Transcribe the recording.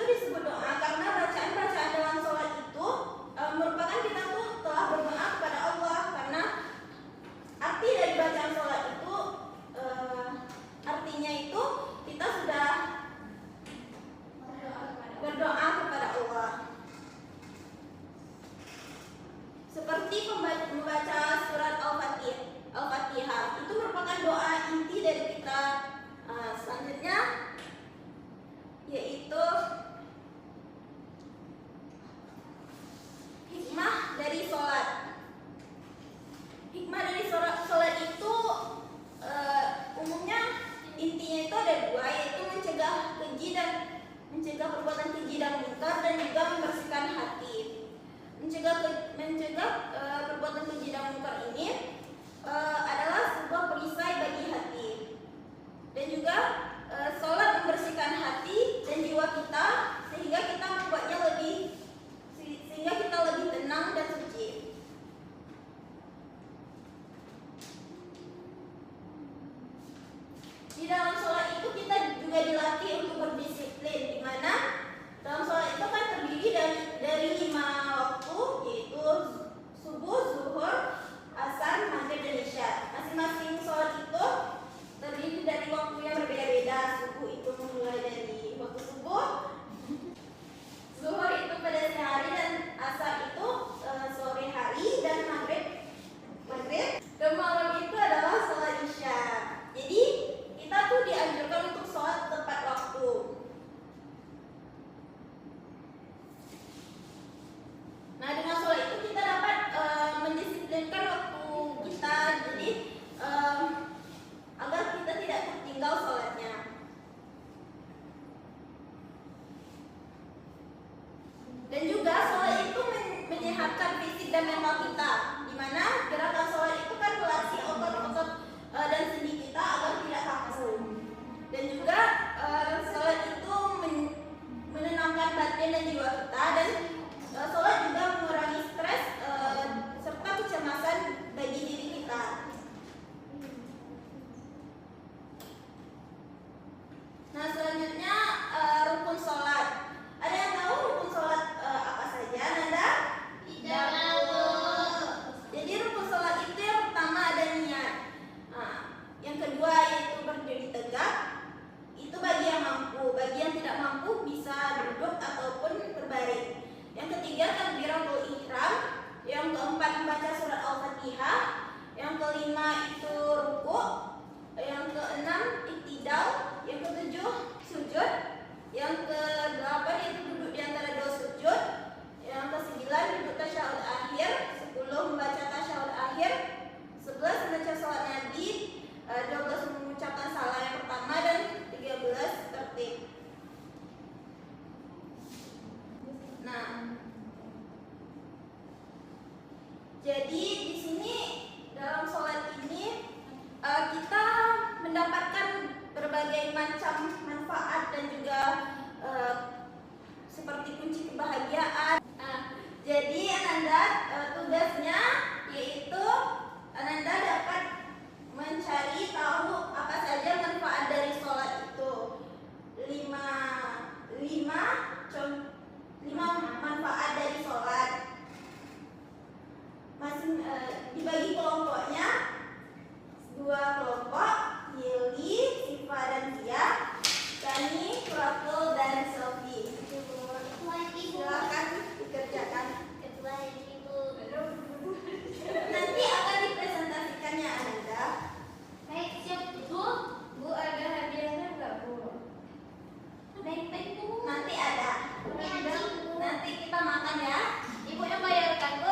disebut doa karena bacaan-bacaan dalam sholat itu merupakan kita tuh telah berdoa kepada Allah, karena arti dari bacaan sholat itu artinya itu kita sudah berdoa kepada Allah. Seperti membaca surat Al-Fatihah itu merupakan doa inti dari kita. Selanjutnya yaitu hikmah dari sholat. Hikmah dari sholat itu umumnya intinya itu ada dua, yaitu mencegah perbuatan keji dan munkar, dan juga membersihkan hati. Mencegah perbuatan keji dan munkar ini adalah sebuah perisai bagi hati, dan juga sholat membersihkan hati dan jiwa kita sehingga kita lebih tenang dan suci. Di dalam sholat itu kita juga dilatih untuk berdisiplin, di mana dalam sholat itu kan terdiri dari 5 waktu, yaitu subuh, zuhur, asar, maghrib, dan isya. Masing-masing sholat itu terdiri dari waktu yang berbeda-beda. Subuh itu mulai dari waktu subuh, zuhur itu pada siang hari, dan asar itu sore hari, dan maghrib ke malam itu adalah sholat isya. Jadi kita tuh dianjurkan untuk sholat tepat waktu. Nah, dengan sholat itu kita dapat mendisiplinkan waktu kita, jadi agar kita tidak tertinggal sholatnya. Dan juga sholat itu menyehatkan fisik dan mental kita, di mana gerakan sholat itu kan melatih otot-otot dan sendi kita agar tidak kaku. Dan juga sholat itu menenangkan batin dan jiwa kita, dan sholat juga mengurangi stres serta kecemasan bagi diri kita. Nah, selanjutnya rukun sholat. Ada yang tahu rukun sholat apa saja, Nanda? Tidak tahu. Jadi rukun sholat itu yang pertama ada niat. Nah, yang kedua yaitu berdiri tegak. Itu bagi yang mampu. Bagi yang tidak mampu bisa duduk ataupun berbaring. Yang ketiga takbiratul ihram. Yang keempat membaca surat Al-Fatihah. Yang kelima itu ruku'. Yang keenam iktidal. Yang ketujuh sujud. Yang kedelapan itu duduk di antara dua sujud. Yang kesembilan duduk tasyahud akhir. 10 membaca tasyahud akhir. 11 membaca salat Nabi. 12 mengucapkan salam yang pertama, dan 13 tertib. Nah, jadi di sini dalam sholat ini kita mendapatkan berbagai macam manfaat dan juga seperti kunci kebahagiaan. Jadi Ananda tugasnya yaitu Ananda dapat mencari tahu apa saja manfaat dari sholat itu. 5 manfaat dari sholat. Dibagi kelompoknya 2 kelompok, Yili, Siva dan Tia, Tani, Prakul, dan Sofi. Silakan dikerjakan. Nanti akan dipresentasikannya Anda. Baik, siap Bu. Bu ada hadiahnya enggak, Bu? Baik, Bu. Nanti ada. Nanti kita makan ya. Ibu yang bayarkan, Bu.